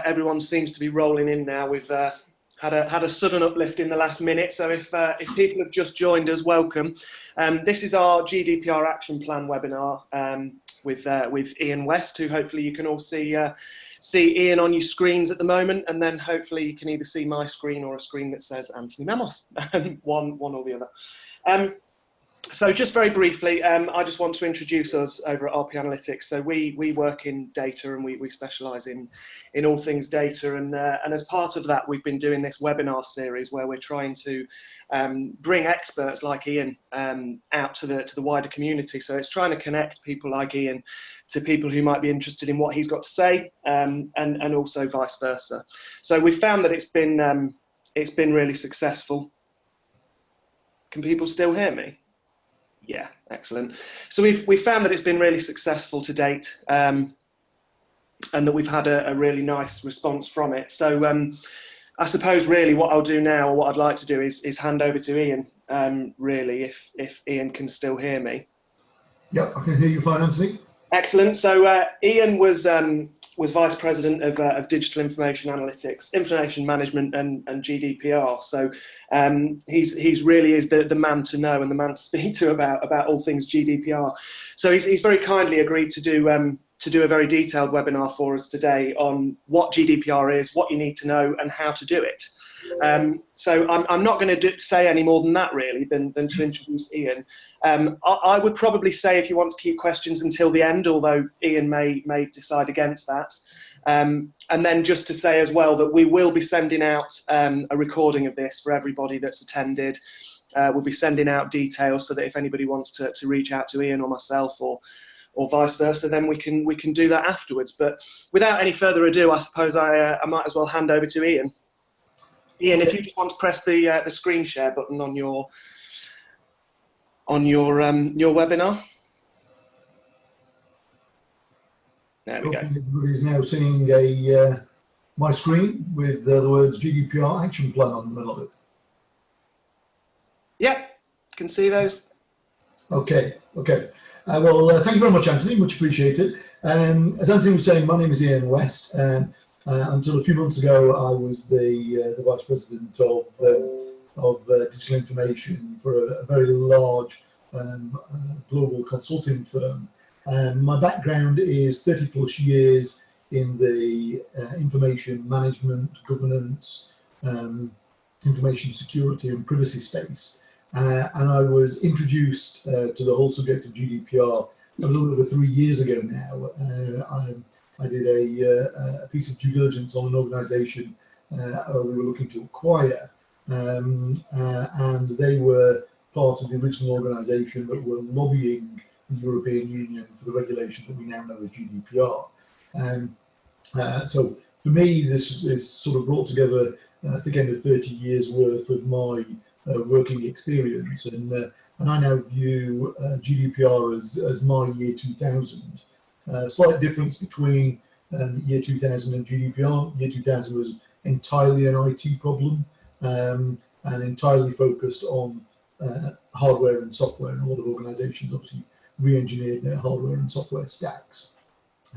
everyone seems to be rolling in now. We've had a sudden uplift in the last minute, so if people have just joined us, welcome. This is our GDPR Action Plan webinar with Ian West, who hopefully you can all see Ian on your screens at the moment, and then hopefully you can either see my screen or a screen that says Anthony Memos, one or the other. So just very briefly, I just want to introduce us over at RP Analytics. So we work in data, and we specialise in all things data. And as part of that, we've been doing this webinar series where we're trying to bring experts like Ian out to the wider community. So it's trying to connect people like Ian to people who might be interested in what he's got to say, and also vice versa. So we've found that it's been really successful. Can people still hear me? Yeah, excellent. So we've found that it's been really successful to date, and that we've had a really nice response from it. So I suppose really what I'll do now, or what I'd like to do, is hand over to Ian, really, if Ian can still hear me. Yep, I can hear you fine, Anthony. Excellent. So Ian was Vice President of Digital Information Analytics, Information Management and GDPR. So he's really is the man to know and the man to speak to about all things GDPR. So he's very kindly agreed to do a very detailed webinar for us today on what GDPR is, what you need to know, and how to do it. So I'm not going to say any more than that, really, than to introduce Ian. I would probably say if you want to keep questions until the end, although Ian may decide against that. And then just to say as well that we will be sending out a recording of this for everybody that's attended. We'll be sending out details so that if anybody wants to reach out to Ian or myself or vice versa, then we can do that afterwards. But without any further ado, I suppose I might as well hand over to Ian. Ian, if you just want to press the screen share button on your webinar. There we go. Everybody's now seeing my screen with the words GDPR Action Plan on the middle of it. Yep, can see those. Okay. Well, thank you very much, Anthony. Much appreciated. As Anthony was saying, my name is Ian West. Until a few months ago, I was the Vice President of Digital Information for a very large global consulting firm. My background is 30 plus years in the information management, governance, information security and privacy space. And I was introduced to the whole subject of GDPR a little over 3 years ago now. I did a piece of due diligence on an organisation we were looking to acquire, and they were part of the original organisation that were lobbying the European Union for the regulation that we now know as GDPR. So for me, this is sort of brought together, I think, end of 30 years worth of my working experience, and I now view GDPR as my year 2000. Slight difference between year 2000 and GDPR. Year 2000 was entirely an IT problem, and entirely focused on hardware and software, and a lot of organisations obviously re-engineered their hardware and software stacks.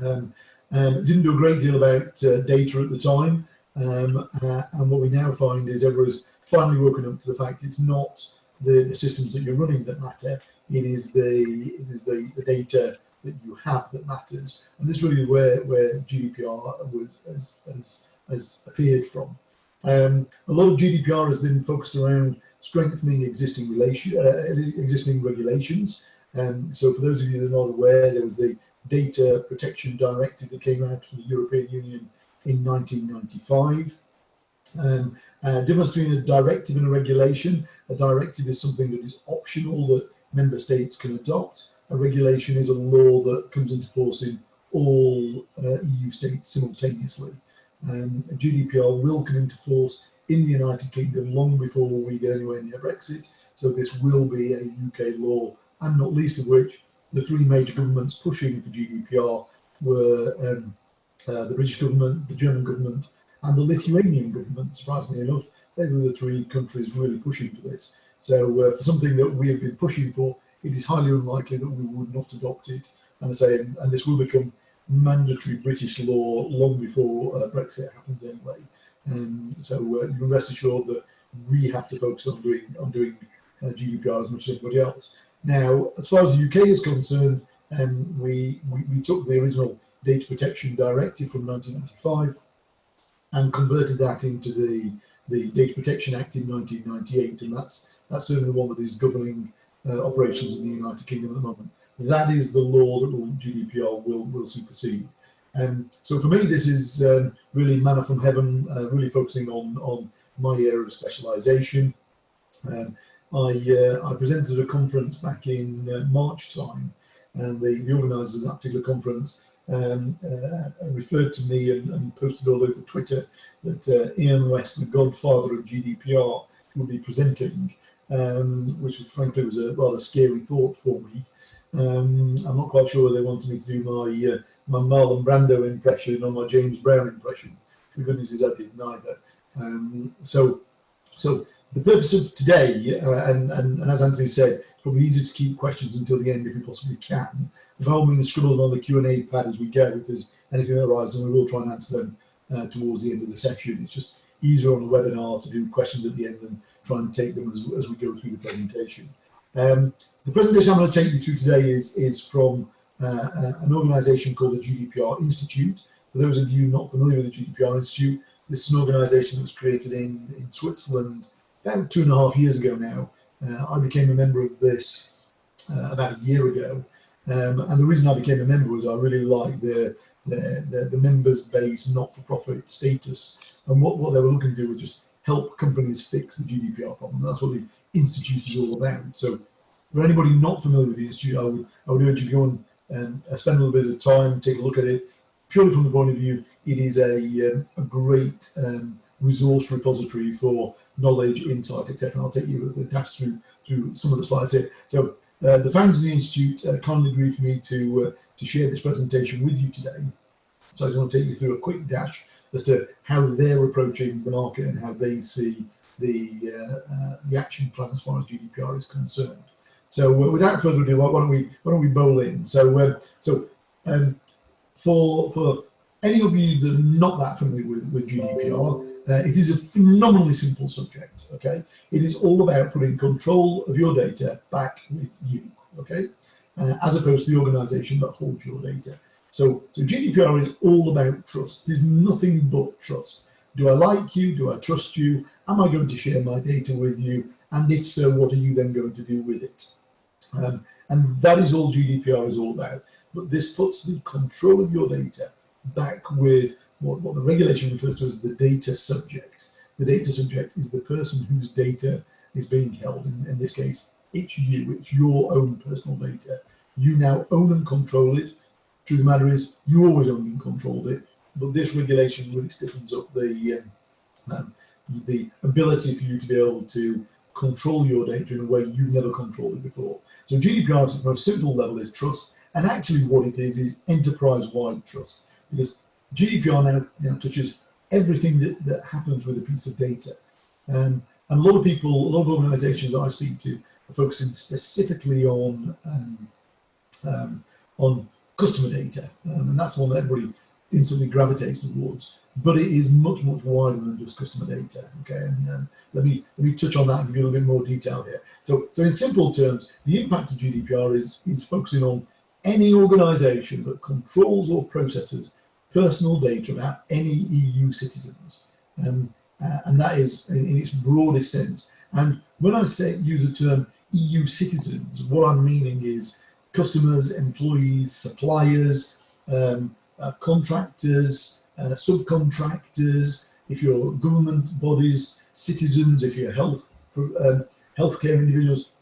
Didn't do a great deal about data at the time, and what we now find is everyone's finally woken up to the fact it's not the systems that you're running that matter, it is the data that you have that matters, and this is really where GDPR has appeared from. A lot of GDPR has been focused around strengthening existing regulations. So for those of you that are not aware, there was the Data Protection Directive that came out from the European Union in 1995. Difference between a directive and a regulation. A directive is something that is optional that member states can adopt. A regulation is a law that comes into force in all EU states simultaneously. GDPR will come into force in the United Kingdom long before we get anywhere near Brexit, so this will be a UK law, and not least of which the three major governments pushing for GDPR were the British government, the German government and the Lithuanian government. Surprisingly enough, they were the three countries really pushing for this. So for something that we have been pushing for, it is highly unlikely that we would not adopt it. And I say, and this will become mandatory British law long before Brexit happens anyway. So you can rest assured that we have to focus on doing GDPR as much as anybody else. Now, as far as the UK is concerned, we took the original Data Protection Directive from 1995 and converted that into the Data Protection Act in 1998, and that's certainly the one that is governing operations in the United Kingdom at the moment. That is the law that GDPR will supersede. So for me, this is really manna from heaven, really focusing on my area of specialisation. I presented at a conference back in March time, and the organisers of that particular conference referred to me and posted all over Twitter that Ian West, the godfather of GDPR, would be presenting, which frankly was a rather scary thought for me. I'm not quite sure they wanted me to do my Marlon Brando impression or my James Brown impression. The good news is I did neither. So the purpose of today, and as Anthony said, it's probably easier to keep questions until the end if we possibly can. By all means, scribble them on the Q&A pad as we go. If there's anything that arises, we will try and answer them towards the end of the session. It's just easier on a webinar to do questions at the end than try and take them as we go through the presentation. The presentation I'm going to take you through today is from an organisation called the GDPR Institute. For those of you not familiar with the GDPR Institute, this is an organisation that was created in Switzerland about 2.5 years ago now. I became a member of this about a year ago, and the reason I became a member was I really liked the members based not-for-profit status, and what they were looking to do was just help companies fix the GDPR problem. That's what the Institute is all about. So for anybody not familiar with the Institute, I would urge you to go and spend a little bit of time, take a look at it. Purely from the point of view, it is a great resource repository for knowledge, insight, etc. And I'll take you a dash through some of the slides here. So the founders of the Institute kindly agreed for me to share this presentation with you today. So I just want to take you through a quick dash as to how they're approaching the market and how they see the action plan as far as GDPR is concerned. So without further ado, why don't we bowl in? So for any of you that are not that familiar with GDPR, it is a phenomenally simple subject. Okay, it is all about putting control of your data back with you. Okay, as opposed to the organisation that holds your data. So GDPR is all about trust. There's nothing but trust. Do I like you? Do I trust you? Am I going to share my data with you? And if so, what are you then going to do with it? And that is all GDPR is all about. But this puts the control of your data back with what the regulation refers to as the data subject. The data subject is the person whose data is being held. In this case, it's you. It's your own personal data. You now own and control it. Truth of the matter is, you always owned and controlled it. But this regulation really stiffens up the ability for you to be able to control your data in a way you've never controlled it before. So GDPR at its most simple level is trust, and actually what it is enterprise-wide trust, because GDPR now touches everything that happens with a piece of data. And a lot of people, a lot of organisations that I speak to are focusing specifically on customer data, and that's the one that everybody instantly gravitates towards. But it is much wider than just customer data. Okay, and let me touch on that and give you a little bit more detail here. So in simple terms, the impact of GDPR is focusing on any organisation that controls or processes personal data about any EU citizens, and that is in its broadest sense. And when I use the term EU citizens, what I'm meaning is customers, employees, suppliers, contractors, subcontractors, if you're government bodies, citizens, if you're healthcare individuals,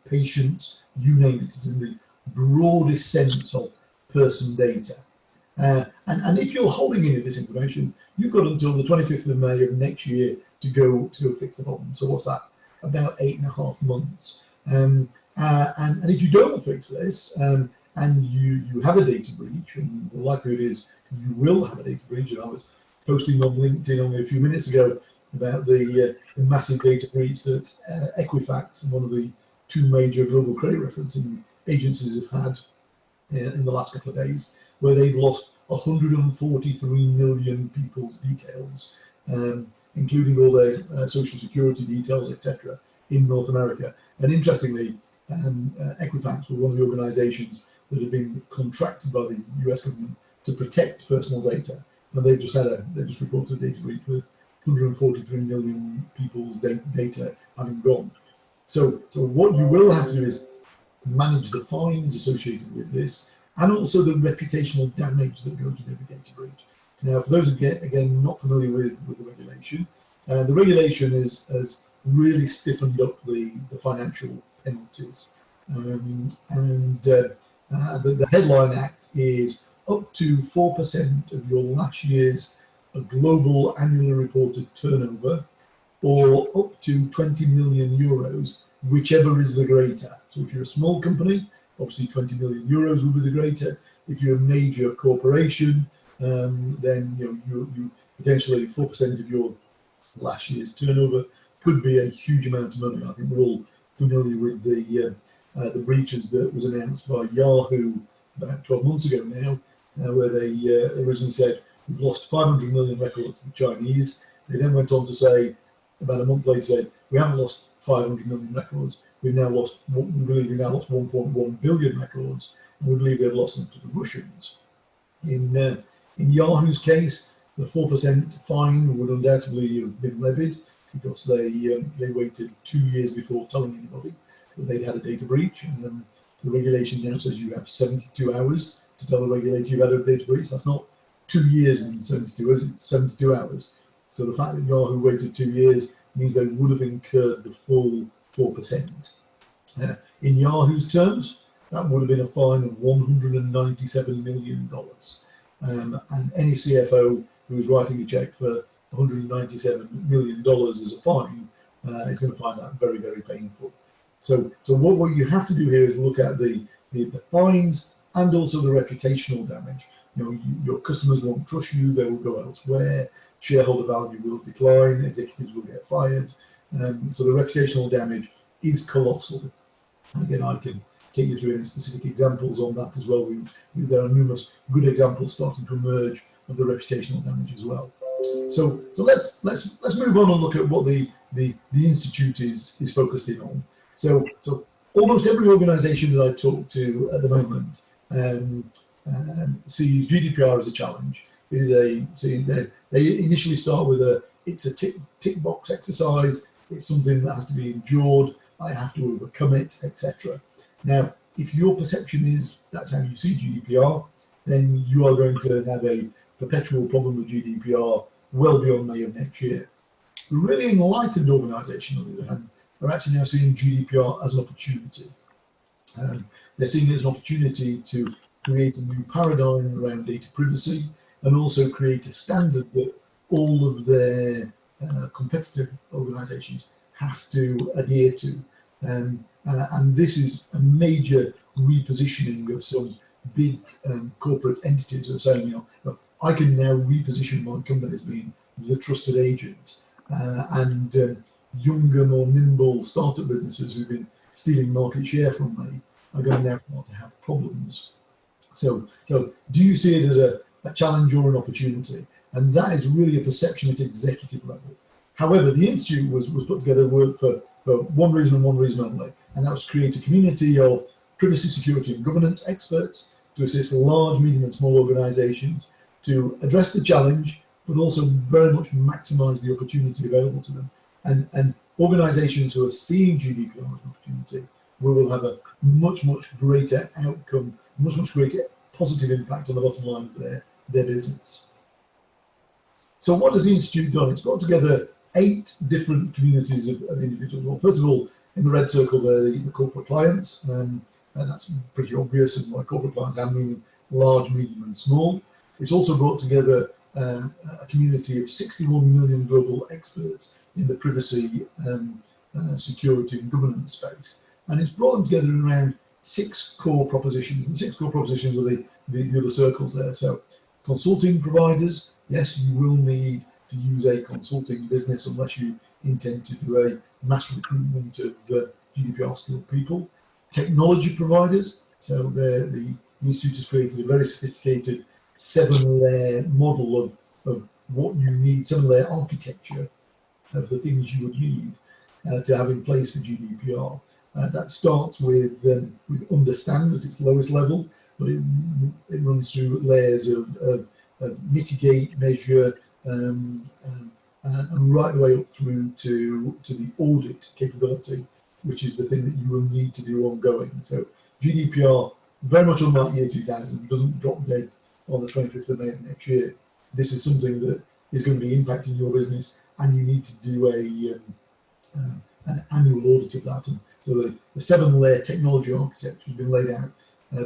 patients, you name it. It's in the broadest sense of person data. And if you're holding any of this information, you've got until the 25th of May of next year to go fix the problem. So what's that? About 8.5 months. And if you don't fix this, and you have a data breach, and the likelihood is you will have a data breach, and I was posting on LinkedIn only a few minutes ago about the massive data breach that Equifax, one of the two major global credit referencing agencies, have had in the last couple of days, where they've lost 143 million people's details, including all their social security details, etc., in North America. And interestingly, Equifax were one of the organisations that have been contracted by the US government to protect personal data, and they've just reported a data breach with 143 million people's data having gone. So what you will have to do is manage the fines associated with this, and also the reputational damage that goes with every data breach. Now, for those again not familiar with the regulation has really stiffened up the financial penalties, and the headline act is up to 4% of your last year's global annually reported turnover, or up to 20 million euros, whichever is the greater. So if you're a small company, obviously 20 million euros will be the greater. If you're a major corporation, then you potentially 4% of your last year's turnover could be a huge amount of money. I think we're all familiar with the breaches that was announced by Yahoo about 12 months ago now, where they originally said we've lost 500 million records to the Chinese. They then went on to say, about a month later, said we haven't lost 500 million records. We believe we've now lost 1.1 billion records, and we believe they've lost them to the Russians. In Yahoo's case, the 4% fine would undoubtedly have been levied, because they waited 2 years before telling anybody that they'd had a data breach. And the regulation now says you have 72 hours to tell the regulator you've had a data breach. That's not 2 years and 72 hours, it's 72 hours. So the fact that Yahoo waited 2 years means they would have incurred the full 4%. In Yahoo's terms, that would have been a fine of $197 million. And any CFO who is writing a check for $197 million as a fine is going to find that very, very painful. So what you have to do here is look at the fines and also the reputational damage. Your customers won't trust you, they will go elsewhere, shareholder value will decline, executives will get fired. So the reputational damage is colossal. And again, I can take you through any specific examples on that as well. There are numerous good examples starting to emerge of the reputational damage as well. So let's move on and look at what the Institute is focused in on. So almost every organisation that I talk to at the moment sees GDPR as a challenge. They initially start with it's a tick box exercise. It's something that has to be endured. I have to overcome it, etc. Now, if your perception is that's how you see GDPR, then you are going to have a perpetual problem with GDPR well beyond May of next year. The really enlightened organisation, on the other hand, are actually now seeing GDPR as an opportunity. They're seeing it as an opportunity to create a new paradigm around data privacy, and also create a standard that all of their competitor organisations have to adhere to. And this is a major repositioning of some big corporate entities that are saying, I can now reposition my company as being the trusted agent, and younger, more nimble startup businesses who've been stealing market share from me are going to now start to have problems. So do you see it as a challenge or an opportunity? And that is really a perception at executive level. However, the Institute was put together for one reason and one reason only, and that was to create a community of privacy, security and governance experts to assist large, medium and small organisations to address the challenge, but also very much maximise the opportunity available to them. And organisations who are seeing GDPR as an opportunity will have a much greater outcome, much greater positive impact on the bottom line of their business. So what has the Institute done? It's brought together 8 different communities of individuals. Well, first of all, in the red circle there, the corporate clients, and that's pretty obvious, and by corporate clients I mean large, medium and small. It's also brought together a community of 61 million global experts in the privacy, security and governance space. And it's brought them together around 6 core propositions, and 6 core propositions are the other circles there. So consulting providers, yes, you will need to use a consulting business unless you intend to do a mass recruitment of GDPR skilled people. Technology providers, so the Institute has created a very sophisticated 7-layer model of what you need, 7-layer architecture of the things you would need to have in place for GDPR. That starts with understand at its lowest level, but it runs through layers of mitigate, measure, and right the way up through to the audit capability, which is the thing that you will need to do ongoing. So GDPR, very much unlike year 2000, doesn't drop dead on the 25th of May of next year. This is something that is going to be impacting your business, and you need to do an annual audit of that. And so the 7-layer technology architecture has been laid out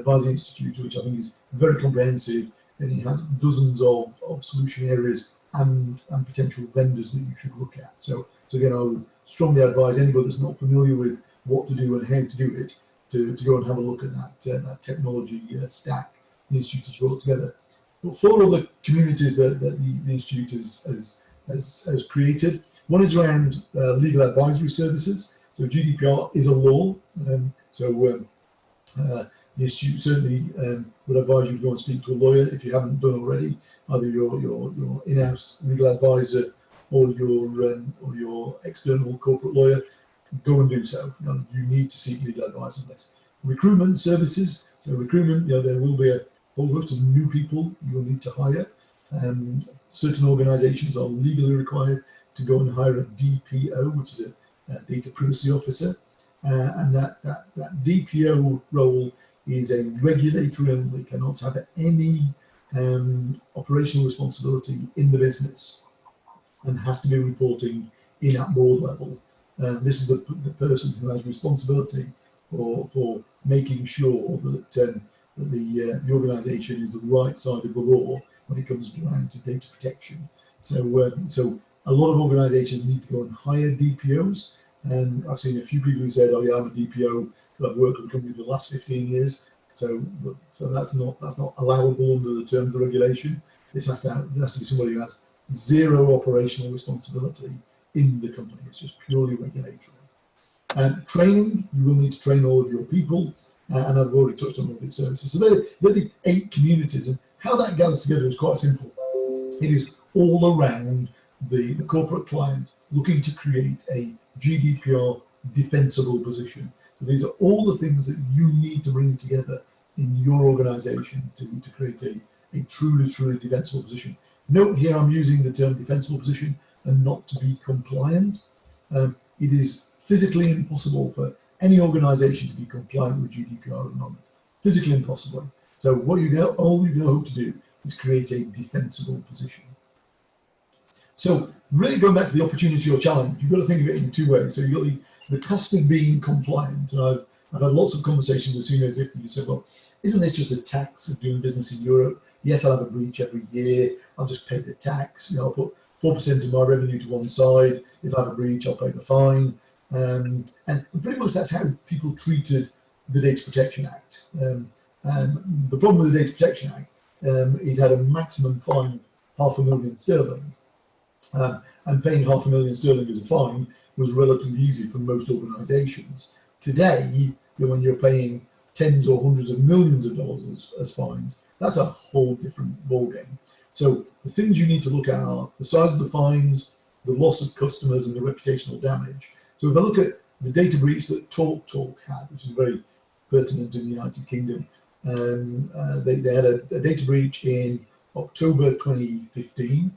by the Institute, which I think is very comprehensive, and it has dozens of solution areas and potential vendors that you should look at. So again, I would strongly advise anybody that's not familiar with what to do and how to do it to go and have a look at that technology stack the Institute has brought together. But 4 other communities that the Institute has created. One is around legal advisory services. So GDPR is a law, the Institute certainly would advise you to go and speak to a lawyer if you haven't done already, either your in-house legal advisor or your external corporate lawyer. Go and do so. You need to seek legal advice on this. Recruitment services. So recruitment, there will be a whole host of new people you will need to hire. Certain organisations are legally required to go and hire a DPO, which is a data privacy officer, and that DPO role is a regulatory only, cannot have any operational responsibility in the business, and has to be reporting in at board level. This is the person who has responsibility for making sure that the organisation is the right side of the law when it comes around to data protection. So a lot of organisations need to go and hire DPOs, and I've seen a few people who said, "Oh yeah, I'm a DPO, but I've worked with the company for the last 15 years." So that's not allowable under the terms of the regulation. There has to be somebody who has zero operational responsibility in the company. It's just purely regulatory. Training, you will need to train all of your people, and I've already touched on audit services. So they're the 8 communities, and how that gathers together is quite simple. It is all around the corporate client looking to create a GDPR defensible position. So these are all the things that you need to bring together in your organisation to create a truly defensible position. Note here I'm using the term defensible position and not to be compliant. It is physically impossible for any organisation to be compliant with GDPR at the moment. Physically impossible. So all you can hope to do is create a defensible position. So really going back to the opportunity or challenge, you've got to think of it in 2 ways. So you've got the cost of being compliant. And I've had lots of conversations with senior executives who said, well, isn't this just a tax of doing business in Europe? Yes, I'll have a breach every year. I'll just pay the tax. I'll put 4% of my revenue to one side. If I have a breach, I'll pay the fine. And pretty much that's how people treated the Data Protection Act. And the problem with the Data Protection Act, it had a maximum fine of £500,000. And paying £500,000 as a fine was relatively easy for most organisations. Today, when you're paying tens or hundreds of millions of dollars as fines, that's a whole different ballgame. So the things you need to look at are the size of the fines, the loss of customers, and the reputational damage. So if I look at the data breach that TalkTalk had, which is very pertinent in the United Kingdom, they had a data breach in October 2015.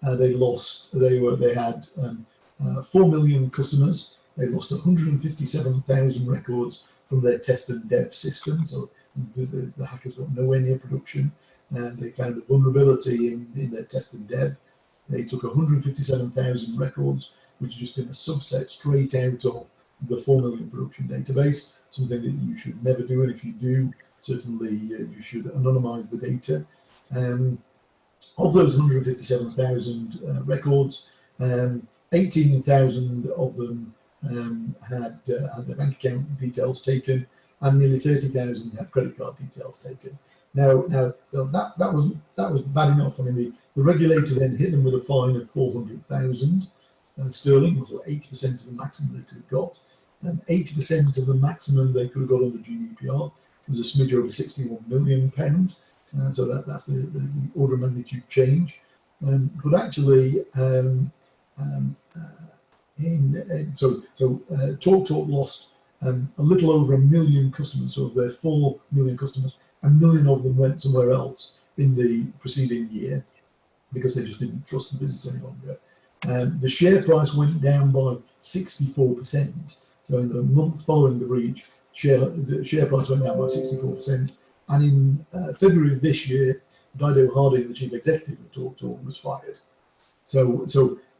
They had 4 million customers. They lost 157,000 records from their test and dev system. So the hackers got nowhere near production, and they found a vulnerability in their test and dev. They took 157,000 records, which has just been a subset straight out of the 4 million production database, something that you should never do, and if you do, certainly you should anonymize the data. Of those 157,000 records, 18,000 of them had their bank account details taken, and nearly 30,000 had credit card details taken. Now that was bad enough. I mean, the regulator then hit them with a fine of 400,000 sterling, so 80% of the maximum they could have got, and 80% of the maximum they could have got under GDPR was a smidge over £61 million. So that's the order of magnitude change. But actually, TalkTalk lost a little over 1 million customers. So of their 4 million customers, 1 million of them went somewhere else in the preceding year because they just didn't trust the business any longer. The share price went down by 64%. So in the month following the breach, the share price went down by 64%. And in February of this year, Dido Harding, the chief executive of TalkTalk, was fired. So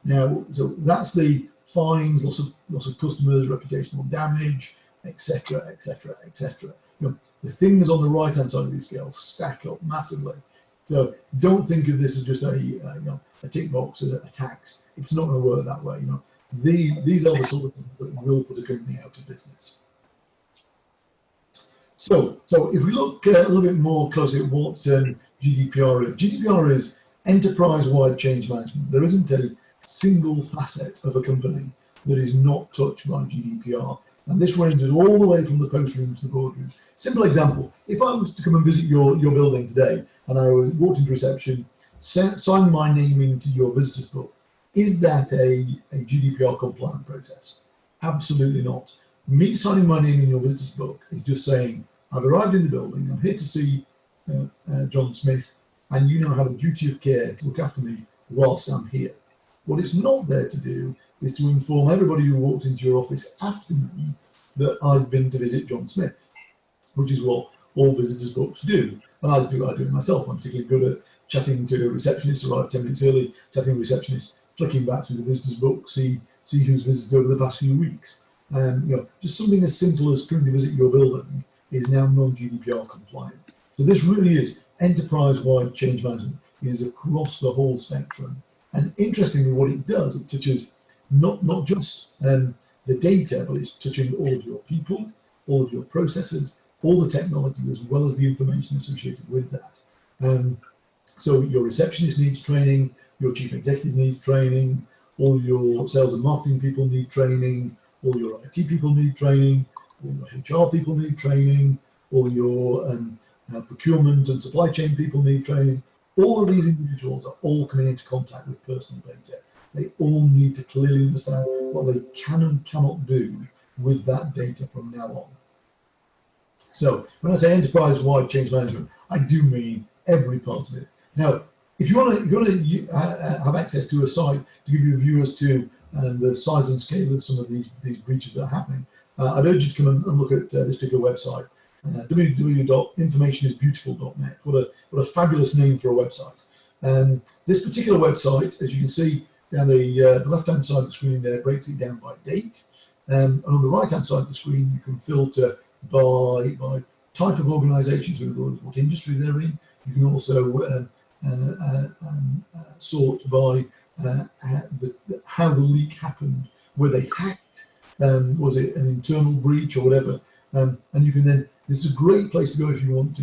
that's the fines, loss of customers, reputational damage, etc., etc., etc. The things on the right-hand side of these scales stack up massively. So don't think of this as just a tick box, a tax. It's not going to work that way. These are the sort of things that will put a company out of business. So if we look a little bit more closely at what GDPR is, GDPR is enterprise-wide change management. There isn't a single facet of a company that is not touched by GDPR. And this ranges all the way from the post room to the boardroom. Simple example, if I was to come and visit your building today and I walked into reception, signed my name into your visitor's book, is that a GDPR compliant process? Absolutely not. Me signing my name in your visitor's book is just saying, I've arrived in the building, I'm here to see John Smith, and you now have a duty of care to look after me whilst I'm here. What it's not there to do is to inform everybody who walks into your office after me that I've been to visit John Smith, which is what all visitors' books do. And I do it myself. I'm particularly good at chatting to a receptionist, arrive 10 minutes early, chatting to a receptionist, flicking back through the visitors' book, see who's visited over the past few weeks. Just something as simple as coming to visit your building is now non-GDPR compliant. So this really is enterprise-wide change management. It is across the whole spectrum. And interestingly, what it does, it touches not just the data, but it's touching all of your people, all of your processes, all the technology, as well as the information associated with that. So your receptionist needs training, your chief executive needs training, all your sales and marketing people need training, all your IT people need training, all your HR people need training, all your procurement and supply chain people need training. All of these individuals are all coming into contact with personal data. They all need to clearly understand what they can and cannot do with that data from now on. So when I say enterprise-wide change management, I do mean every part of it. Now, if you want to have access to a site to give you a view as to the size and scale of some of these breaches that are happening, I'd urge you to come and look at this particular website, www.informationisbeautiful.net. What a fabulous name for a website. This particular website, as you can see down the left-hand side of the screen there, breaks it down by date. And on the right-hand side of the screen, you can filter by type of organisation, so what industry they're in. You can also sort by how the leak happened. Were they hacked? Was it an internal breach or whatever? And you can then, this is a great place to go if you want to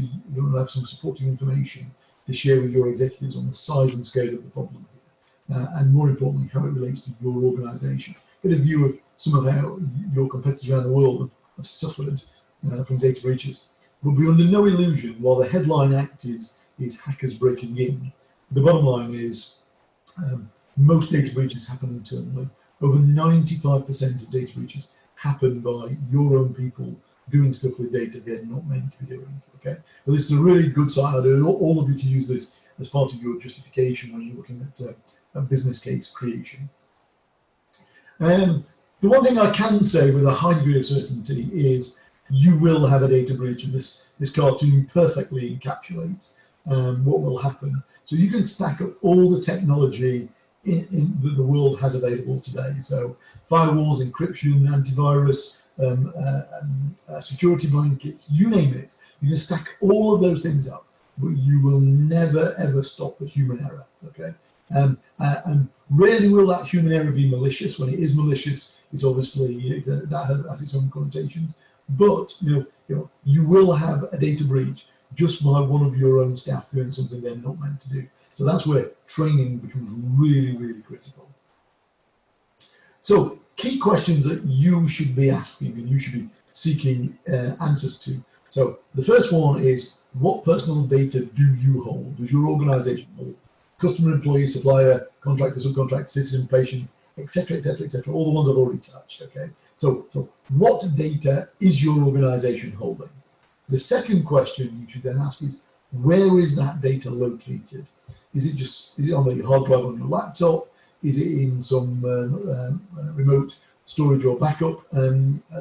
have some supporting information to share with your executives on the size and scale of the problem here, and more importantly, how it relates to your organisation. Get a view of some of how your competitors around the world have suffered from data breaches. But be under no illusion, while the headline act is hackers breaking in, the bottom line is most data breaches happen internally. Over 95% of data breaches happen by your own people doing stuff with data they're not meant to be doing. Okay, well, this is a really good site. I'd urge all of you to use this as part of your justification when you're looking at a business case creation. The one thing I can say with a high degree of certainty is you will have a data breach, and this cartoon perfectly encapsulates what will happen. So you can stack up all the technology that the world has available today. So firewalls, encryption, antivirus, security blankets, you name it. You can stack all of those things up, but you will never ever stop the human error. Okay, and rarely will that human error be malicious. When it is malicious, it's obviously that has its own connotations. But you will have a data breach just by one of your own staff doing something they're not meant to do. So that's where training becomes really, really critical. So key questions that you should be asking and you should be seeking answers to. So the first one is, what personal data do you hold? Does your organization hold? Customer, employee, supplier, contractor, subcontractor, citizen, patient, etc., etc., etc. All the ones I've already touched. Okay. So what data is your organization holding? The second question you should then ask is, where is that data located? Is it on the hard drive on your laptop? Is it in some remote storage or backup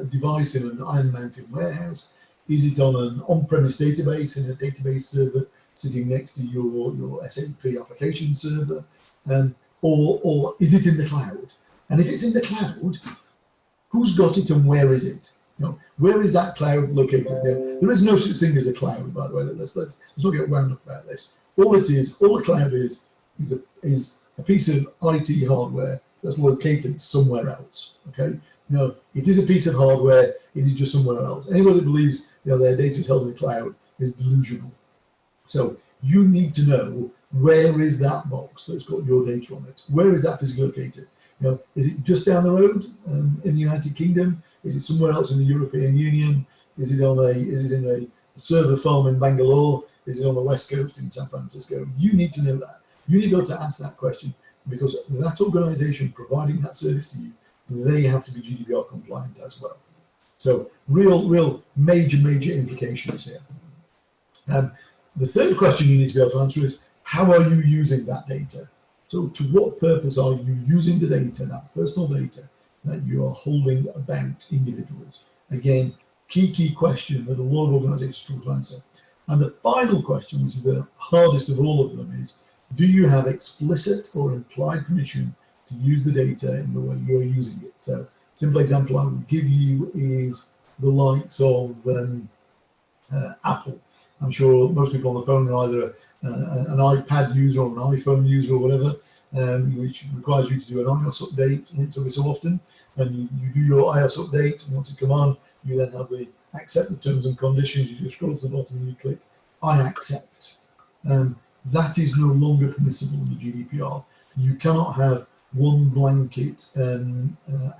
device in an iron mounted warehouse? Is it on an on-premise database in a database server sitting next to your SAP application server? Or is it in the cloud? And if it's in the cloud, who's got it and where is it? Where is that cloud located? There is no such thing as a cloud, by the way. Let's not get wound up about this. All the cloud is a piece of IT hardware that's located somewhere else. Okay, it is a piece of hardware. It is just somewhere else. Anyone that believes their data is held in the cloud is delusional. So you need to know, where is that box that's got your data on it? Where is that physically located? Is it just down the road in the United Kingdom? Is it somewhere else in the European Union? Is it in a server farm in Bangalore? Is it on the West Coast in San Francisco? You need to know that. You need to be able to answer that question, because that organization providing that service to you, they have to be GDPR compliant as well. So real major implications here. The third question you need to be able to answer is, how are you using that data? So to what purpose are you using the data, that personal data that you are holding about individuals? Again, key question that a lot of organizations struggle to answer. And the final question, which is the hardest of all of them, is, do you have explicit or implied permission to use the data in the way you're using it? So a simple example I would give you is the likes of Apple. I'm sure most people on the phone are either an iPad user or an iPhone user or whatever, which requires you to do an iOS update once every so often. And you do your iOS update, and once it comes on, you then have the accept the terms and conditions. You just scroll to the bottom and you click I accept. That is no longer permissible in the GDPR. You cannot have one blanket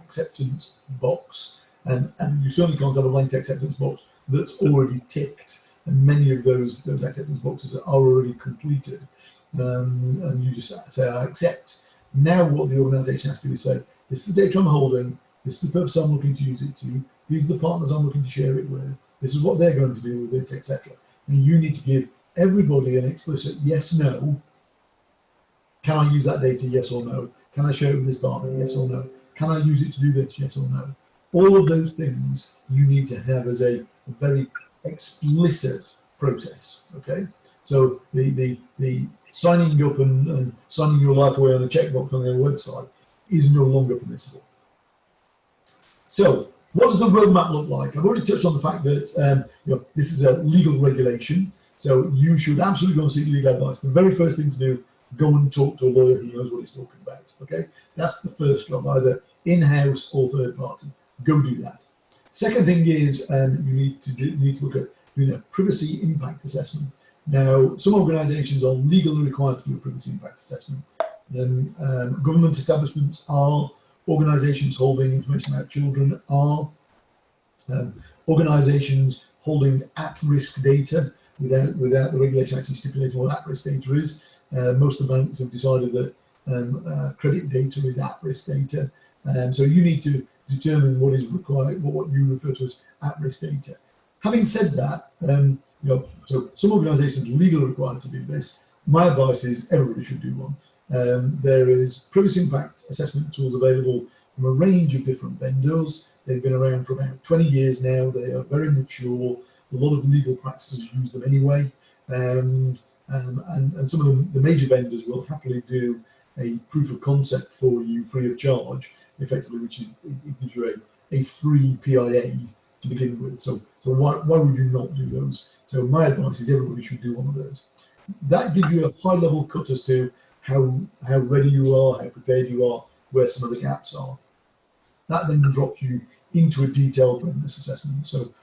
acceptance box, and you certainly can't have a blanket acceptance box that's already ticked. And many of those acceptance boxes are already completed, and you just say I accept. Now what the organization has to do is say, this is the data I'm holding, this is the purpose I'm looking to use it to, these are the partners I'm looking to share it with, this is what they're going to do with it, etc. And you need to give everybody an explicit yes, no. Can I use that data? Yes or no. Can I share it with this partner? Yes or no. Can I use it to do this? Yes or no. All of those things you need to have as a very explicit process. Okay, so the signing up and signing your life away on a checkbox on their website is no longer permissible. So what does the roadmap look like? I've already touched on the fact that this is a legal regulation, so you should absolutely go and seek legal advice. The very first thing to do, go and talk to a lawyer who knows what he's talking about. Okay, that's the first job, either in-house or third party. Go do that. Second thing is you need to look at doing a privacy impact assessment. Now, some organisations are legally required to do a privacy impact assessment. Government establishments are, organisations holding information about children are, organisations holding at-risk data without the regulation actually stipulating what at-risk data is. Most of the banks have decided that credit data is at-risk data. So you need to determine what is required, what you refer to as at-risk data. Having said that, so some organisations are legally required to do this. My advice is everybody should do one. There is privacy impact assessment tools available from a range of different vendors. They've been around for about 20 years now. They are very mature. A lot of legal practices use them anyway. And some of them, the major vendors, will happily do a proof of concept for you free of charge, effectively, which is, it gives you a free PIA to begin with. So why would you not do those? So my advice is everybody should do one of those. That gives you a high level cut as to how ready you are, how prepared you are, where some of the gaps are. That then drops you into a detailed readiness assessment. So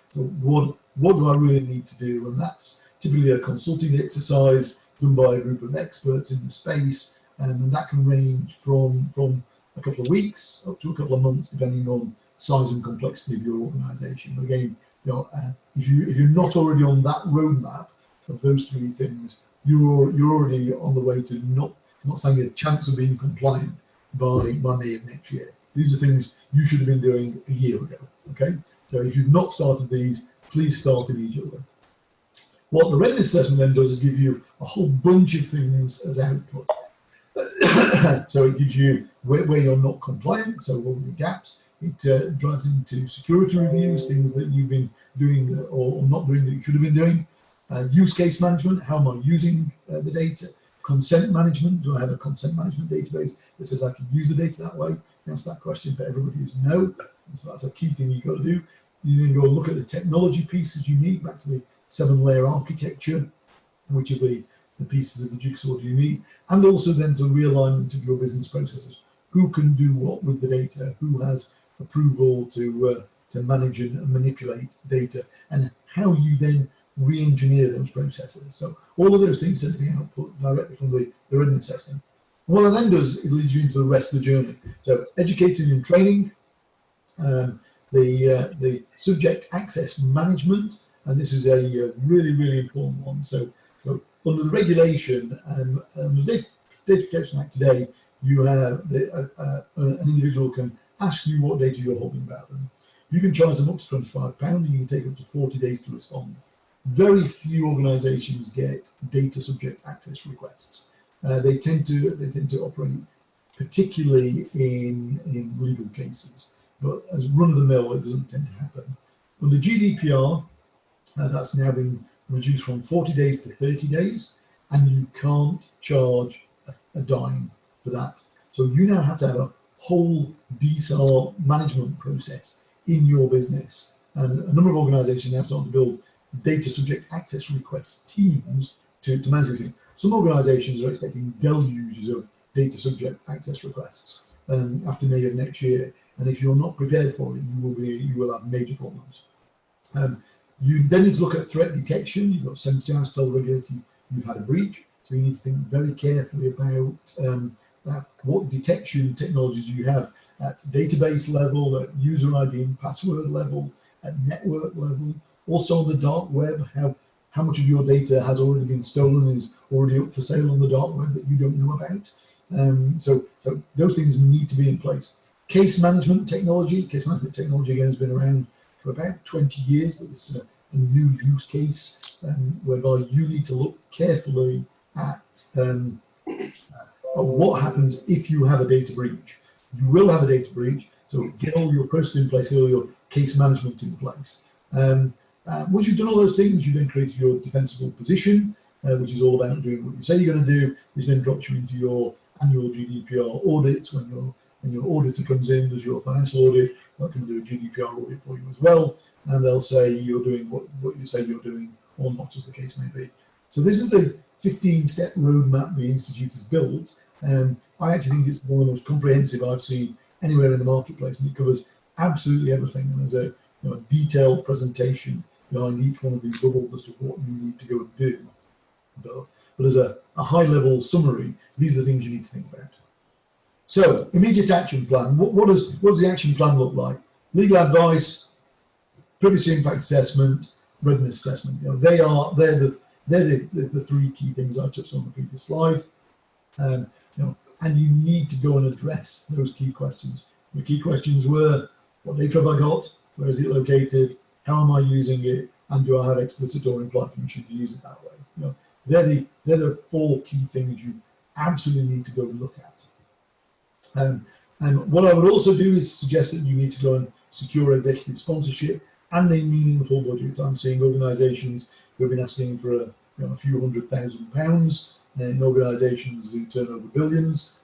what do I really need to do? And that's typically a consulting exercise done by a group of experts in the space, and that can range from a couple of weeks up to a couple of months, depending on size and complexity of your organisation. Again, if you're not already on that roadmap of those three things, you're already on the way to not standing a chance of being compliant by May of next year. These are things you should have been doing a year ago. Okay, so if you've not started these, please start immediately. What the readiness assessment then does is give you a whole bunch of things as output. So it gives you where you're not compliant, so what are your gaps. It drives into security reviews, things that you've been doing or not doing that you should have been doing. Use case management, how am I using the data? Consent management, do I have a consent management database that says I can use the data that way? The answer to that question for everybody is no. So that's a key thing you've got to do. You then go and look at the technology pieces you need, back to the 7-layer architecture, which of the pieces of the jigsaw do you need, and also then to realignment of your business processes. Who can do what with the data? Who has approval to manage and manipulate data, and how you then re-engineer those processes. So all of those things tend to be output directly from the readiness assessment. What it then does, it leads you into the rest of the journey. So educating and training, the subject access management, and this is a really, really important one. So under the regulation, under the Data Protection Act today, you have an individual can ask you what data you're holding about them. You can charge them up to £25 and you can take up to 40 days to respond. Very few organisations get data subject access requests. They tend to operate particularly in legal cases, but as run-of-the-mill, it doesn't tend to happen. Under GDPR, that's now been reduced from 40 days to 30 days, and you can't charge a dime for that. So you now have to have a whole DSAR management process in your business. And a number of organisations now starting to build data subject access request teams to manage these things. Some organisations are expecting deluges of data subject access requests after May of next year, and if you're not prepared for it, you will have major problems. You then need to look at threat detection. You've got 72 hours to tell the regulator you've had a breach, so you need to think very carefully about what detection technologies you have at database level, at user ID and password level, at network level, also on the dark web, how much of your data has already been stolen and is already up for sale on the dark web that you don't know about. So those things need to be in place. Case management technology again has been around for about 20 years, but it's a new use case whereby you need to look carefully at what happens if you have a data breach. You will have a data breach, so get all your processes in place, get all your case management in place. Once you've done all those things, you then create your defensible position, which is all about doing what you say you're going to do, which then drops you into your annual GDPR audits. When your auditor comes in, does your financial audit, they'll come do a GDPR audit for you as well, and they'll say you're doing what you say you're doing, or not, as the case may be. So this is the 15-step roadmap the Institute has built. I actually think it's one of the most comprehensive I've seen anywhere in the marketplace, and it covers absolutely everything. And there's a detailed presentation behind each one of these bubbles as to what you need to go and do. But as a high-level summary, these are the things you need to think about. So, immediate action plan. What does the action plan look like? Legal advice, privacy impact assessment, readiness assessment. They're the three key things I touched on the previous slide. And you need to go and address those key questions. The key questions were: what data have I got? Where is it located? How am I using it? And do I have explicit or implied permission to use it that way? They're the four key things you absolutely need to go and look at. And what I would also do is suggest that you need to go and secure executive sponsorship and a meaningful budget. I'm seeing organisations who have been asking for a few £100,000, and organisations who turn over billions.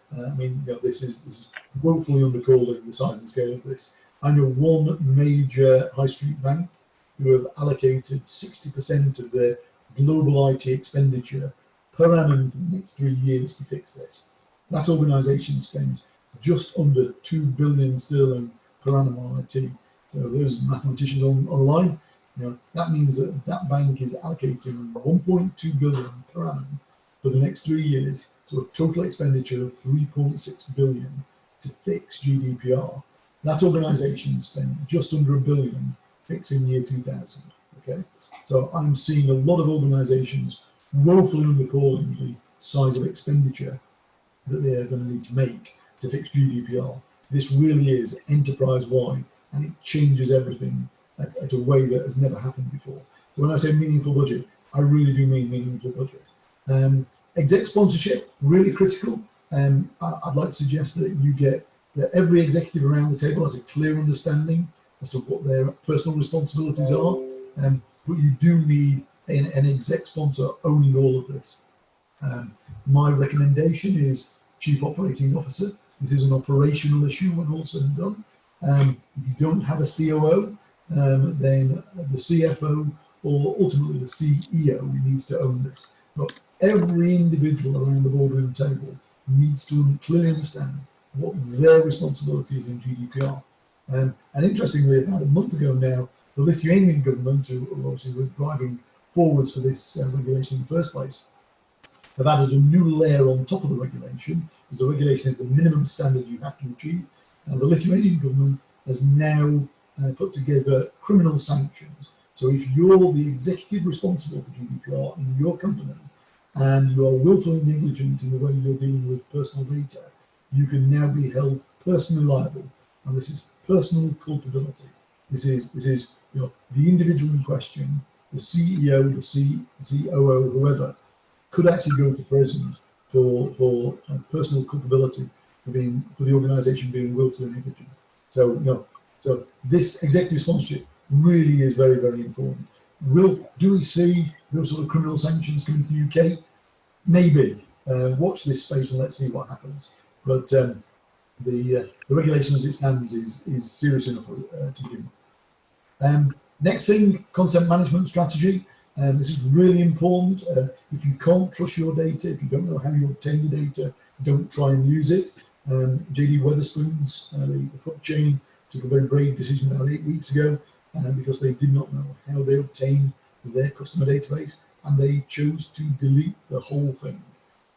This is woefully undercalling the size and scale of this. I know one major high street bank who have allocated 60% of their global IT expenditure per annum for the next 3 years to fix this. That organisation spends just under 2 billion sterling per annum on IT. So those mathematicians online, that means that bank is allocating 1.2 billion per annum for the next 3 years, so a total expenditure of 3.6 billion to fix GDPR. That organisation spent just under £1 billion fixing year 2000. Okay, so I'm seeing a lot of organisations woefully underpalling the size of expenditure that they are going to need to make to fix GDPR. This really is enterprise-wide, and it changes everything at a way that has never happened before. So when I say meaningful budget, I really do mean meaningful budget. Exec sponsorship, really critical. I'd like to suggest that you get that every executive around the table has a clear understanding as to what their personal responsibilities are, but you do need an exec sponsor owning all of this. My recommendation is Chief Operating Officer. This is an operational issue when all said and done. If you don't have a COO, then the CFO or ultimately the CEO needs to own this. But every individual around the boardroom table needs to clearly understand what their responsibility is in GDPR. And interestingly, about a month ago now, the Lithuanian government, who obviously were driving forwards for this regulation in the first place, have added a new layer on top of the regulation, because the regulation is the minimum standard you have to achieve. And the Lithuanian government has now put together criminal sanctions. So if you're the executive responsible for GDPR in your company and you are willfully negligent in the way you're dealing with personal data, you can now be held personally liable. And this is personal culpability. This is the individual in question, the CEO, the COO, whoever, could actually go to prison for personal culpability for the organisation being willfully negligent. So so this executive sponsorship really is very, very important. Do we see those sort of criminal sanctions coming to the UK? Maybe. Watch this space and let's see what happens. But the regulation as it stands is serious enough to begin with. Next thing, consent management strategy. This is really important. If you can't trust your data, if you don't know how you obtain the data, don't try and use it. JD Wetherspoon's, the pub chain, took a very brave decision about 8 weeks ago because they did not know how they obtained their customer database, and they chose to delete the whole thing.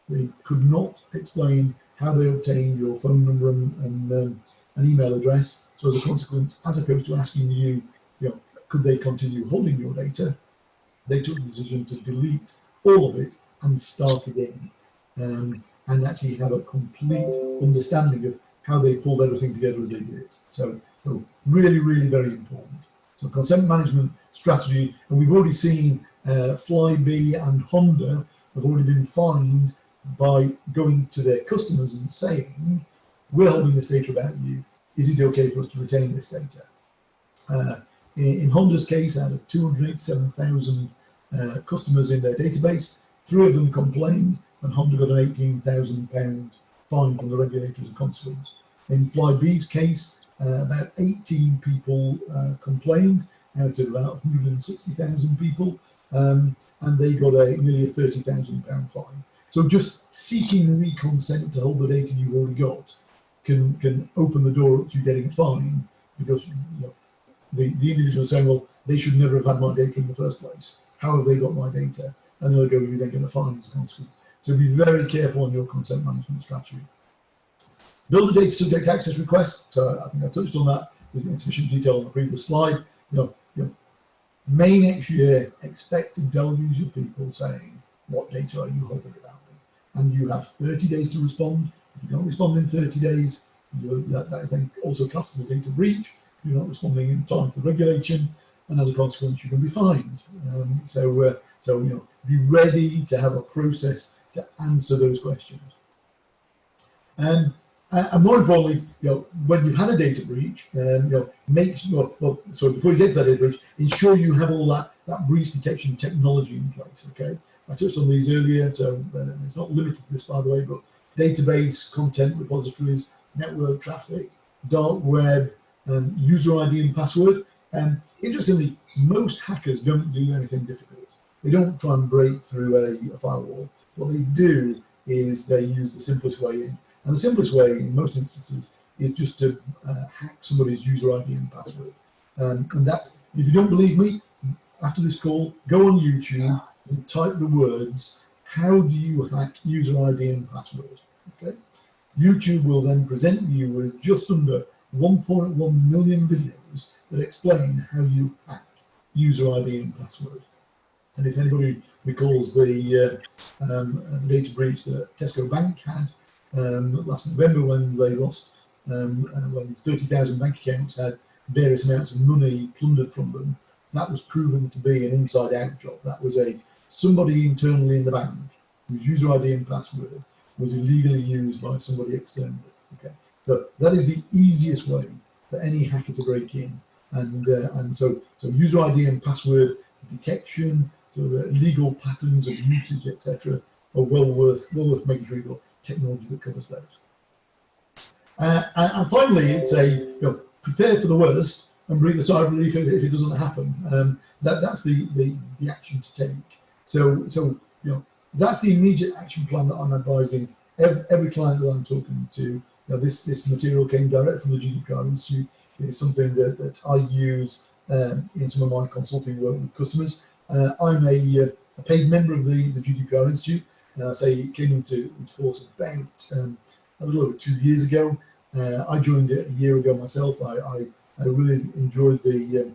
They could not explain how they obtained your phone number and an email address. So as a consequence, as opposed to asking you, could they continue holding your data, they took the decision to delete all of it and start again, and actually have a complete understanding of how they pulled everything together as they did it. So really, really very important. So consent management strategy, and we've already seen Flybe and Honda have already been fined by going to their customers and saying, we're holding this data about you, is it okay for us to retain this data? In Honda's case, out of 287,000 customers in their database, 3 of them complained, and Honda got an £18,000 fine from the regulator as a consequence. In Flybe's case, about 18 people complained out of about 160,000 people, and they got nearly a £30,000 fine. So just seeking re-consent to hold the data you've already got can open the door up to you getting a fine, because the individual is saying, well, they should never have had my data in the first place. How have they got my data? And they'll go, you then get a fine as a consequence. So be very careful on your consent management strategy. Build a data subject access request. So I think I touched on that with insufficient detail on the previous slide. May next year, expect a deluge of people saying, what data are you holding about me? And you have 30 days to respond. If you don't respond in 30 days, that is then also classed as a data breach. You're not responding in time to the regulation, and as a consequence, you can be fined. So be ready to have a process to answer those questions. And more importantly, when you've had a data breach, so before you get to that data breach, ensure you have all that breach detection technology in place. Okay, I touched on these earlier, so it's not limited to this, by the way, but database, content repositories, network traffic, dark web, user ID and password. Interestingly, most hackers don't do anything difficult. They don't try and break through a firewall. What they do is they use the simplest way in. And the simplest way in most instances is just to hack somebody's user ID and password. And that's, if you don't believe me, after this call, go on YouTube and type the words, how do you hack user ID and password? Okay. YouTube will then present you with just under 1.1 million videos that explain how you hack user ID and password. And if anybody recalls the data breach that Tesco Bank had last November, when they lost, when 30,000 bank accounts had various amounts of money plundered from them, that was proven to be an inside-out job. That was somebody internally in the bank whose user ID and password was illegally used by somebody externally. Okay, so that is the easiest way for any hacker to break in, and so user ID and password detection, so the legal patterns of usage, etc., are well worth making sure you've got technology that covers those. And finally, it's prepare for the worst and breathe a sigh of relief if it doesn't happen. That's the action to take. So that's the immediate action plan that I'm advising every client that I'm talking to. This material came direct from the GDPR Institute. It is something that I use in some of my consulting work with customers. I'm a paid member of the GDPR Institute. I say it came into force about a little over 2 years ago. I joined it a year ago myself. I really enjoyed the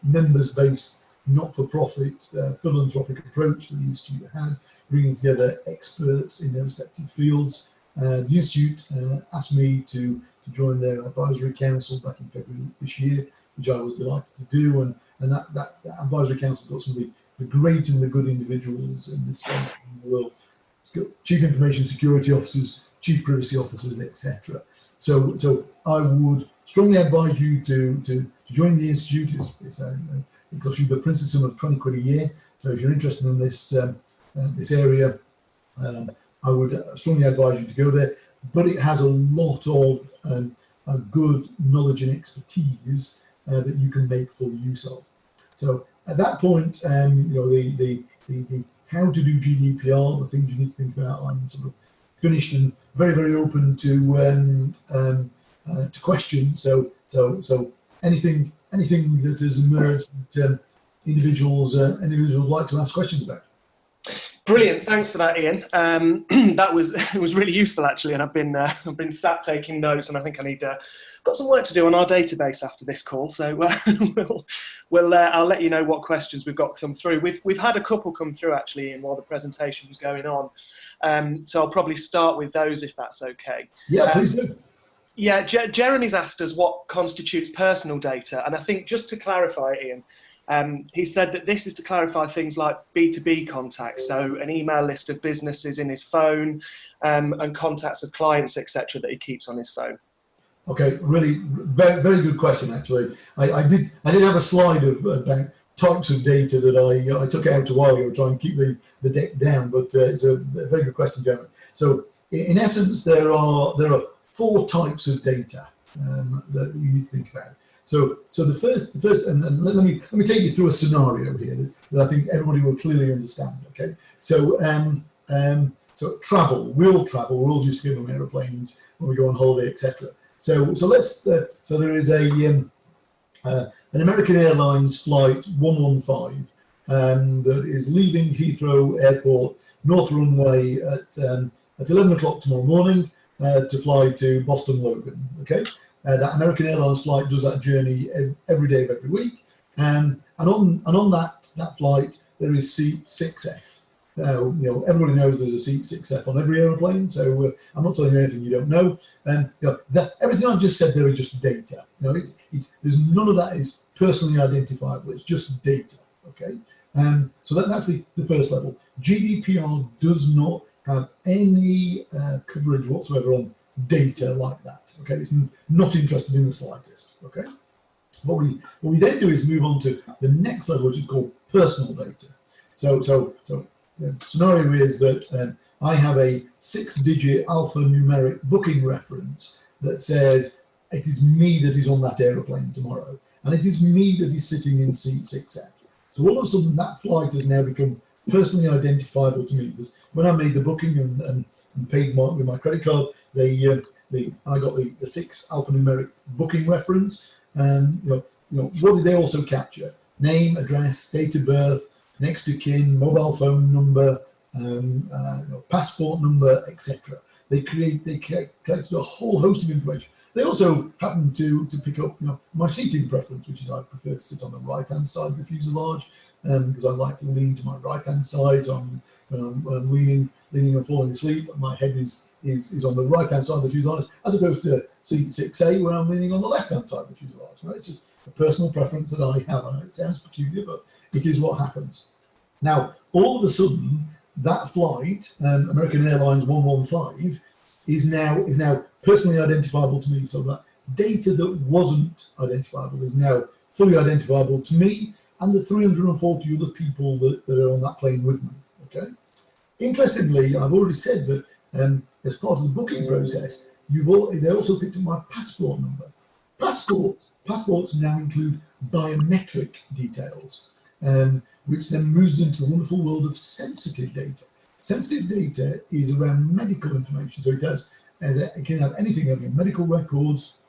members-based, not-for-profit, philanthropic approach that the Institute had, bringing together experts in their respective fields. The Institute asked me to join their advisory council back in February this year, which I was delighted to do, and that advisory council got some of the great and the good individuals in this space in the world. It's got chief information security officers, chief privacy officers, etc. So I would strongly advise you to join the Institute. It costs you the princely sum of 20 quid a year. So if you're interested in this this area, I would strongly advise you to go there. But it has a lot of good knowledge and expertise that you can make full use of. So at that point, the how to do GDPR, the things you need to think about, I'm sort of finished and very, very open to questions. So anything that has emerged that individuals would like to ask questions about. Brilliant, thanks for that, Ian. That was really useful actually, and I've been sat taking notes, and I think I need got some work to do on our database after this call. So I'll let you know what questions we've got come through. We've had a couple come through actually, Ian, while the presentation was going on. So I'll probably start with those if that's okay. Yeah, please do. Yeah, Jeremy's asked us what constitutes personal data, and I think just to clarify, Ian. He said that this is to clarify things like B2B contacts, so an email list of businesses in his phone and contacts of clients, etc., that he keeps on his phone. Okay, really, very, very good question. Actually, I did have a slide about types of data that I took out a while ago to try and keep the deck down, but it's a very good question, Jeremy. So in essence, there are 4 types of data that you need to think about. So the first, and let me take you through a scenario here that I think everybody will clearly understand. Okay, so travel, we'll just get on aeroplanes when we go on holiday, etc. So there is an American Airlines flight 115 that is leaving Heathrow Airport North Runway at 11 o'clock tomorrow morning to fly to Boston Logan. Okay. That American Airlines flight does that journey every day of every week, and on that flight there is seat 6F. Now, everybody knows there's a seat 6F on every aeroplane, so I'm not telling you anything you don't know. Everything I've just said there is just data. There's none of that is personally identifiable. It's just data. Okay, so that's the first level. GDPR does not have any coverage whatsoever on data like that. Okay, it's not interested in the slightest. Okay, what we then do is move on to the next level, which is called personal data. So the scenario is that I have a 6-digit alphanumeric booking reference that says it is me that is on that aeroplane tomorrow, and it is me that is sitting in seat 6F. So all of a sudden that flight has now become personally identifiable to me, because when I made the booking and paid with my credit card, I got the 6 alphanumeric booking reference. What did they also capture? Name, address, date of birth, next of kin, mobile phone number, passport number, etc. they collected a whole host of information. They also happened to pick up, my seating preference, which is I prefer to sit on the right-hand side of the fuselage, because I like to lean to my right-hand side. So when I'm leaning and falling asleep, my head is on the right-hand side of the fuselage, as opposed to seat 6A, where I'm leaning on the left-hand side of the fuselage. Right? It's just a personal preference that I have. I know it sounds peculiar, but it is what happens. Now, all of a sudden, that flight, American Airlines 115, is now personally identifiable to me. So that data that wasn't identifiable is now fully identifiable to me and the 340 other people that are on that plane with me. Okay. Interestingly, I've already said that as part of the booking process, they also picked up my passport number. Passports now include biometric details, which then moves into the wonderful world of sensitive data. Sensitive data is around medical information, so it can have anything like medical records,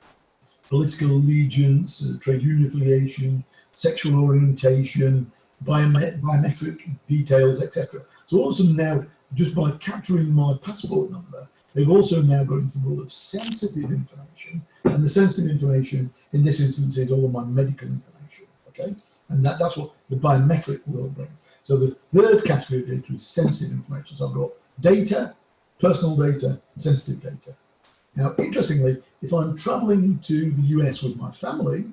political allegiance, trade union affiliation, sexual orientation, biometric details, etc. So all of a sudden now, just by capturing my passport number, they've also now got into the world of sensitive information, and the sensitive information in this instance is all of my medical information. Okay, and that's what the biometric world brings. So the third category of data is sensitive information. So I've got data, personal data, sensitive data. Now, interestingly, if I'm traveling to the US with my family,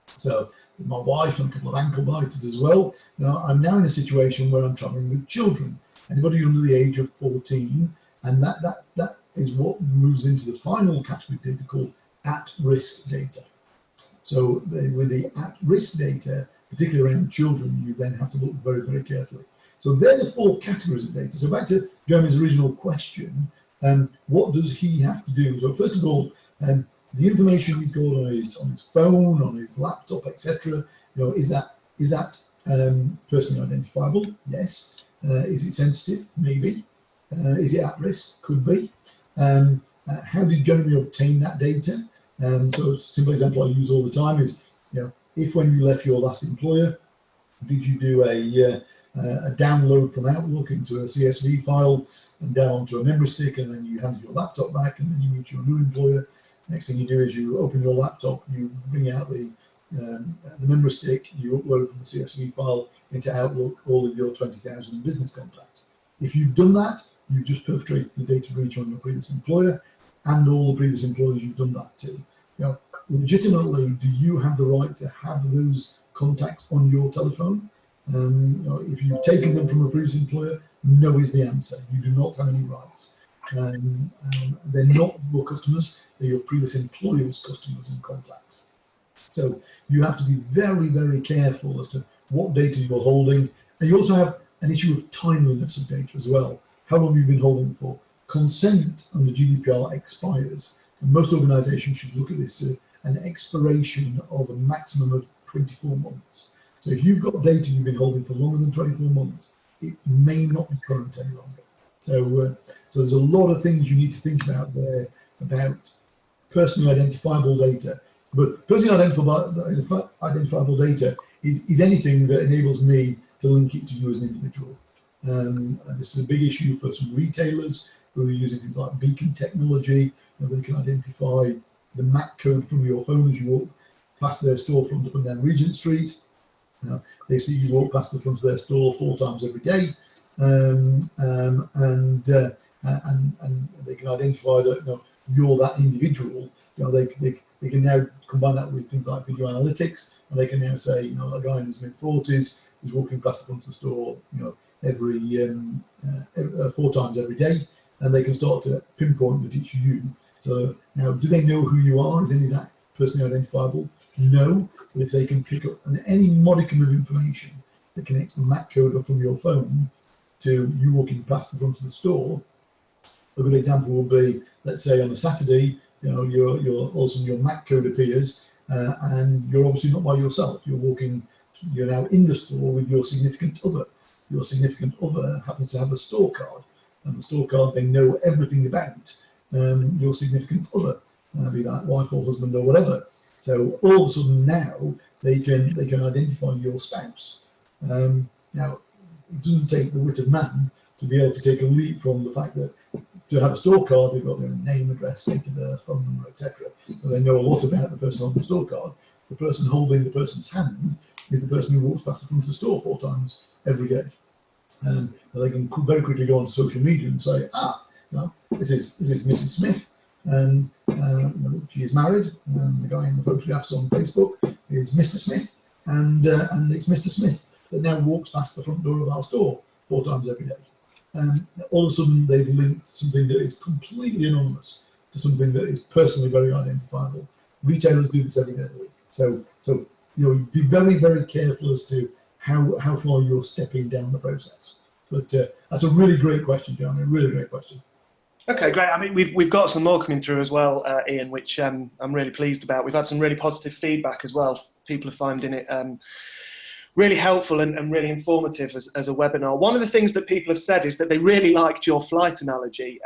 so with my wife and a couple of ankle biters as well, I'm now in a situation where I'm traveling with children, anybody under the age of 14, and that is what moves into the final category of data called at-risk data. So with the at-risk data, particularly around children, you then have to look very, very carefully. So they're the four categories of data. So back to Jeremy's original question, what does he have to do? So first of all, the information he's got on his phone, on his laptop, etc. Is that personally identifiable? Yes. Is it sensitive? Maybe. Is it at risk? Could be. How did Jeremy obtain that data? So a simple example I use all the time is, if when you left your last employer, did you do a download from Outlook into a CSV file and down onto a memory stick, and then you handed your laptop back, and then you meet your new employer. Next thing you do is you open your laptop, you bring out the memory stick, you upload from the CSV file into Outlook all of your 20,000 business contacts. If you've done that, you've just perpetrated the data breach on your previous employer and all the previous employers you've done that to. Legitimately, do you have the right to have those contacts on your telephone? If you've taken them from a previous employer, no is the answer. You do not have any rights. They're not your customers, they're your previous employer's customers and contacts. So you have to be very, very careful as to what data you're holding. And you also have an issue of timeliness of data as well. How long you've been holding it for. Consent under GDPR expires. And most organizations should look at this as an expiration of a maximum of 24 months. So if you've got data you've been holding for longer than 24 months, it may not be current any longer. So there's a lot of things you need to think about there about personally identifiable data. But personally identifiable data is anything that enables me to link it to you as an individual. And this is a big issue for some retailers who are using things like beacon technology. They can identify the MAC code from your phone as you walk past their storefront up and down Regent Street. They see you walk past the front of their store 4 times every day, and they can identify that you're that individual. They can now combine that with things like video analytics, and they can now say, a guy in his mid-40s is walking past the front of the store, every 4 times every day, and they can start to pinpoint that it's you. So now, do they know who you are? Is any of that personally identifiable? No, but if they can pick up any modicum of information that connects the MAC code up from your phone to you walking past the front of the store, a good example would be, let's say on a Saturday, you're also your MAC code appears, and you're obviously not by yourself. You're now in the store with your significant other. Your significant other happens to have a store card, and the store card they know everything about your significant other, be that wife or husband or whatever. So all of a sudden now they can identify your spouse. Now it doesn't take the wit of man to be able to take a leap from the fact that to have a store card, they've got their name, address, date of birth, phone number, etc. So they know a lot about the person on the store card. The person holding the person's hand is the person who walks past the front of the store 4 times every day. They can very quickly go onto social media and say, this is Mrs. Smith, and she is married, and the guy in the photographs on Facebook is Mr. Smith, and it's Mr. Smith that now walks past the front door of our store 4 times every day. All of a sudden, they've linked something that is completely anonymous to something that is personally very identifiable. Retailers do this every day of the week. So be very, very careful as to how far you're stepping down the process. But that's a really great question, Jeremy. Really great question. Okay, great. I mean, we've got some more coming through as well, Ian, which I'm really pleased about. We've had some really positive feedback as well. People are finding it really helpful and really informative as a webinar. One of the things that people have said is that they really liked your flight analogy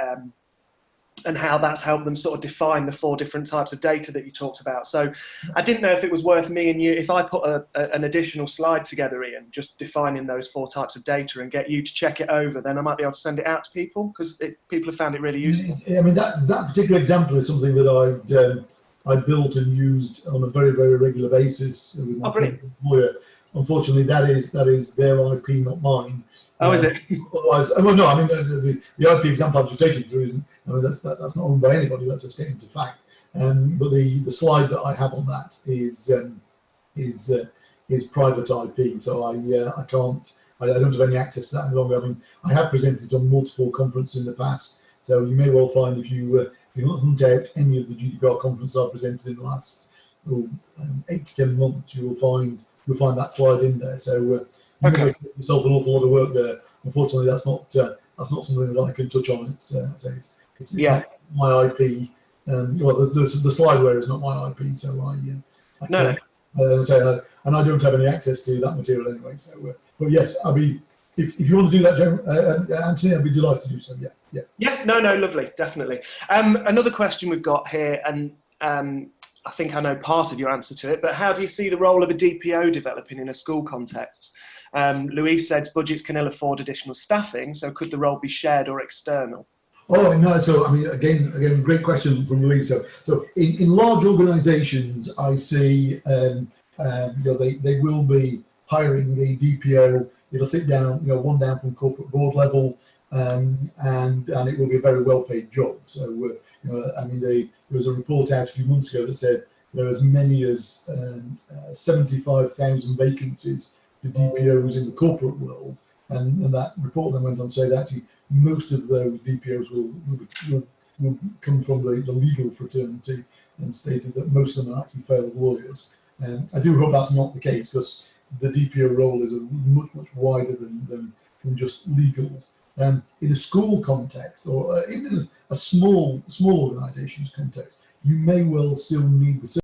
and how that's helped them sort of define the 4 different types of data that you talked about. So I didn't know if it was worth me and you, if I put an additional slide together, Ian, just defining those 4 types of data and get you to check it over, then I might be able to send it out to people because people have found it really useful. I mean, that particular example is something that I built and used on a very, very regular basis with my employer. Unfortunately, that is their IP, not mine. Oh, is it? Otherwise, well, no. I mean, the IP example I'm just taking through isn't. I mean, that's not owned by anybody. That's a statement of fact. But the slide that I have on that is private IP. So I can't. I don't have any access to that any longer. I mean, I have presented on multiple conferences in the past. So you may well find if you hunt out any of the GDPR conferences I've presented in the last 8 to 10 months, you'll find that slide in there. So you make yourself an awful lot of work there. Unfortunately, that's not something that I can touch on. It's not my IP. Well, the slideware is not my IP, so and I don't have any access to that material anyway. So, but yes, I'll be. If you want to do that, Anthony, I'd be delighted to do so. Yeah. No, lovely, definitely. Another question we've got here, and I think I know part of your answer to it, but how do you see the role of a DPO developing in a school context? Louise said budgets can ill afford additional staffing, so could the role be shared or external? Oh no! So I mean, again, great question from Louise. So in large organisations, I see they will be hiring a DPO. It'll sit down, one down from corporate board level, and it will be a very well-paid job. So I mean, there was a report out a few months ago that said there are as many as 75,000 vacancies for DPOs in the corporate world, and that report then went on to say that actually most of those DPOs will come from the legal fraternity, and stated that most of them are actually failed lawyers. And I do hope that's not the case, because the DPO role is much wider than just legal. In a school context, or even in a small organisation's context, you may well still need the